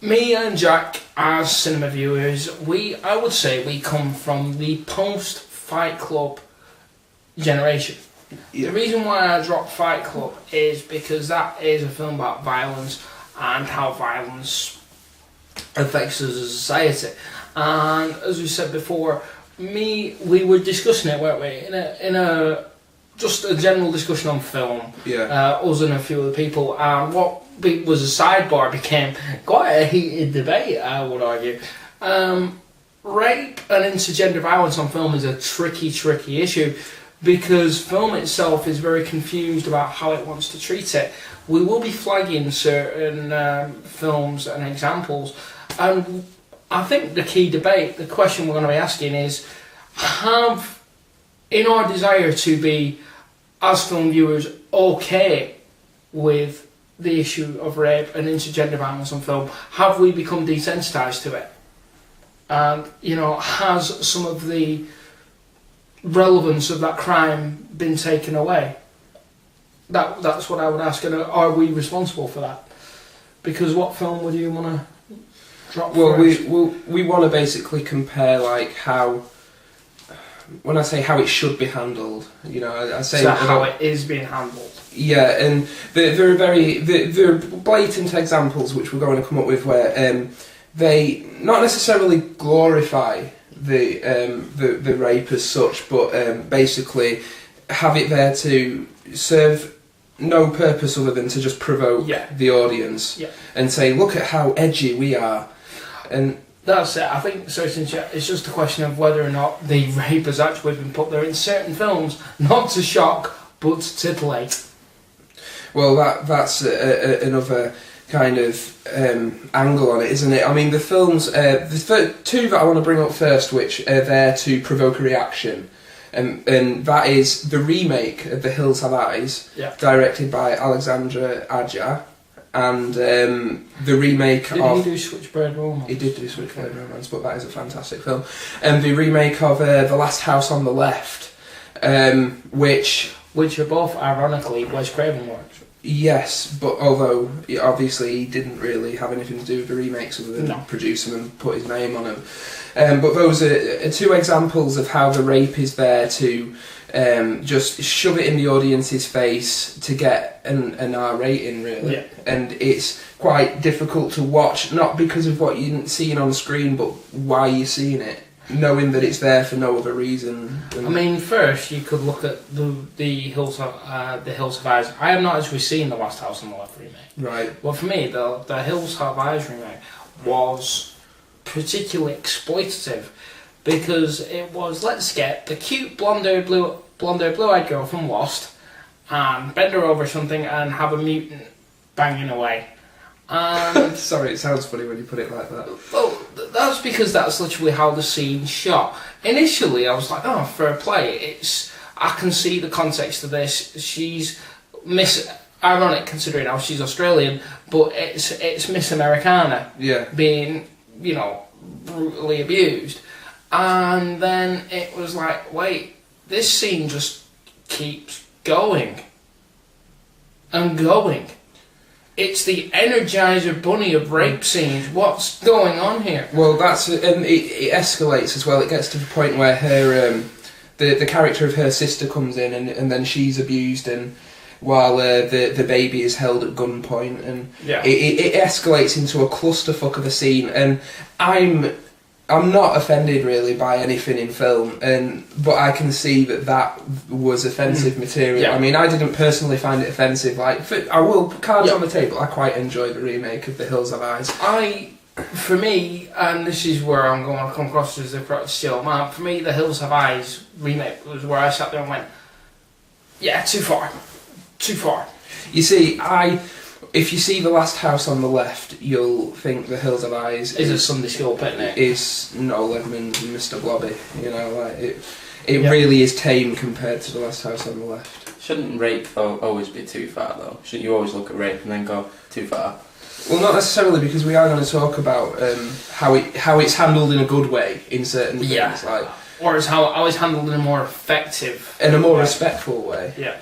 me and Jack, as cinema viewers, I would say we come from the post-Fight Club generation. Yeah. The reason why I dropped Fight Club is because that is a film about violence and how violence affects us as a society. And as we said before, we were discussing it, weren't we? In a just a general discussion on film. Yeah. Us and a few other people, and what was a sidebar became quite a heated debate, I would argue. Rape and intergender violence on film is a tricky issue because film itself is very confused about how it wants to treat it. We will be flagging certain films and examples, and I think the key debate, the question we're going to be asking is, in our desire to be, as film viewers, okay with the issue of rape and intergender violence on film, have we become desensitised to it? And, has some of the relevance of that crime been taken away? That's what I would ask, and are we responsible for that? Because what film would you want to drop first? we want to basically compare how, when I say how it should be handled, I say how it is being handled. Yeah, and there are blatant examples which we're going to come up with where they not necessarily glorify the rape as such, but basically have it there to serve no purpose other than to just provoke the audience and say, look at how edgy we are. And that's it. I think it's just a question of whether or not the rape has actually been put there in certain films, not to shock, but to titillate. Well, that's another kind of angle on it, isn't it? I mean, the films, the two that I want to bring up first, which are there to provoke a reaction, and that is the remake of The Hills Have Eyes, directed by Alexandre Aja, and the remake of... Did he do Switchblade Romance? He did do Switchblade Romance, but that is a fantastic film. And the remake of The Last House on the Left, which are both, ironically, Wes Craven works. Yes, but although obviously he didn't really have anything to do with the remakes other than produce them and put his name on them. But those are two examples of how the rape is there to just shove it in the audience's face to get an R rating, really. Yeah. And it's quite difficult to watch, not because of what you're seeing on screen, but why you're seeing it, knowing that it's there for no other reason. I mean, first you could look at the Hills of Eyes. I have not actually seen The Last House on the Left remake. Right. Well, for me, the Hills Have Eyes remake was particularly exploitative because it was, let's get the cute blonde-haired, blue-eyed girl from Lost and bend her over something and have a mutant banging away. Sorry, it sounds funny when you put it like that. Well, that's because that's literally how the scene's shot. Initially, I was like, oh, fair play. I can see the context of this. She's ironic considering how she's Australian, but it's Miss Americana being, brutally abused. And then it was like, wait, this scene just keeps going and going. It's the Energizer Bunny of rape scenes. What's going on here? Well, it escalates as well. It gets to the point where her the character of her sister comes in and then she's abused and while the baby is held at gunpoint and it escalates into a clusterfuck of a scene. And I'm not offended really by anything in film, but I can see that was offensive material. Yeah. I mean, I didn't personally find it offensive. Cards on the table, I quite enjoyed the remake of The Hills Have Eyes. For me, and this is where I'm going to come across as the correct still man, for me, The Hills Have Eyes remake was where I sat there and went, yeah, too far. You see, if you see The Last House on the Left, you'll think The Hills Have Eyes is a Sunday school picnic. Is Noel Edmonds and Mr. Blobby. It really is tame compared to The Last House on the Left. Shouldn't rape always be too far though? Shouldn't you always look at rape and then go too far? Well, not necessarily, because we are going to talk about how it's handled in a good way in certain things, or how it's handled in a more effective and a more respectful way. Yeah.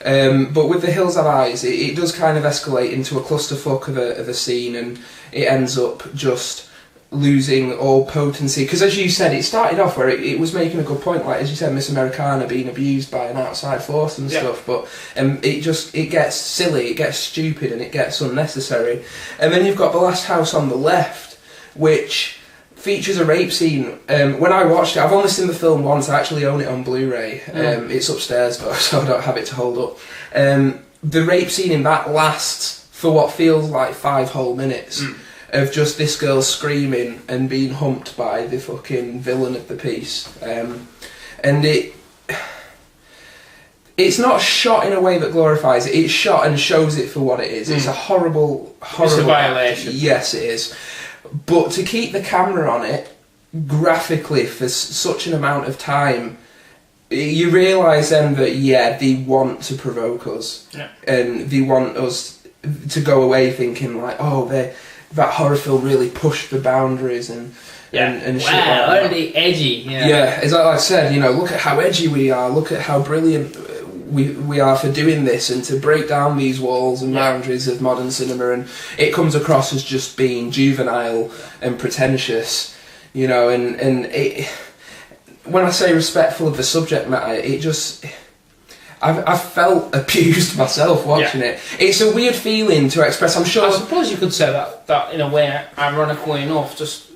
But with The Hills Have Eyes, it does kind of escalate into a clusterfuck of a scene, and it ends up just losing all potency. Because as you said, it started off where it was making a good point, like as you said, Miss Americana being abused by an outside force and stuff, but it gets silly, it gets stupid, and it gets unnecessary. And then you've got The Last House on the Left, which features a rape scene. When I watched it, I've only seen the film once, I actually own it on Blu-ray. It's upstairs though, so I don't have it to hold up. The rape scene in that lasts for what feels like 5 whole minutes. Of just this girl screaming and being humped by the fucking villain of the piece. And it's not shot in a way that glorifies it, it's shot and shows it for what it is. It's a horrible... It's a violation. Yes, it is. But to keep the camera on it, graphically, for such an amount of time, you realise then that, they want to provoke us. Yeah. And they want us to go away thinking like, that horror film really pushed the boundaries and shit like that. Wow, really edgy. Yeah, as I said, look at how edgy we are, look at how brilliant we are for doing this and to break down these walls and boundaries of modern cinema, and it comes across as just being juvenile and pretentious, and it, when I say respectful of the subject matter, it just... I've felt abused myself watching it. It's a weird feeling to express, I'm sure... I suppose you could say that in a way, ironically enough, just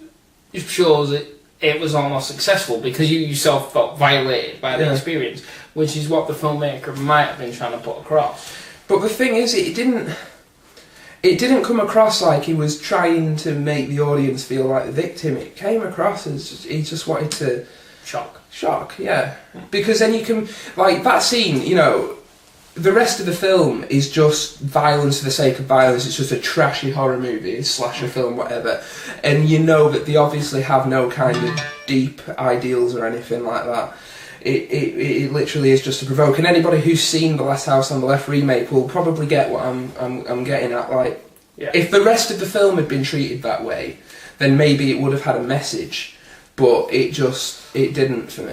shows it was almost successful because you yourself felt violated by the experience, which is what the filmmaker might have been trying to put across. But the thing is, it didn't come across like he was trying to make the audience feel like the victim. It came across as he just wanted to... Shock, yeah. Because then you can... Like, that scene, the rest of the film is just violence for the sake of violence. It's just a trashy horror movie, slasher film, whatever. And you know that they obviously have no kind of deep ideals or anything like that. It literally is just to provoke. And anybody who's seen The Last House on the Left remake will probably get what I'm getting at. Like, if the rest of the film had been treated that way, then maybe it would have had a message. But it didn't for me.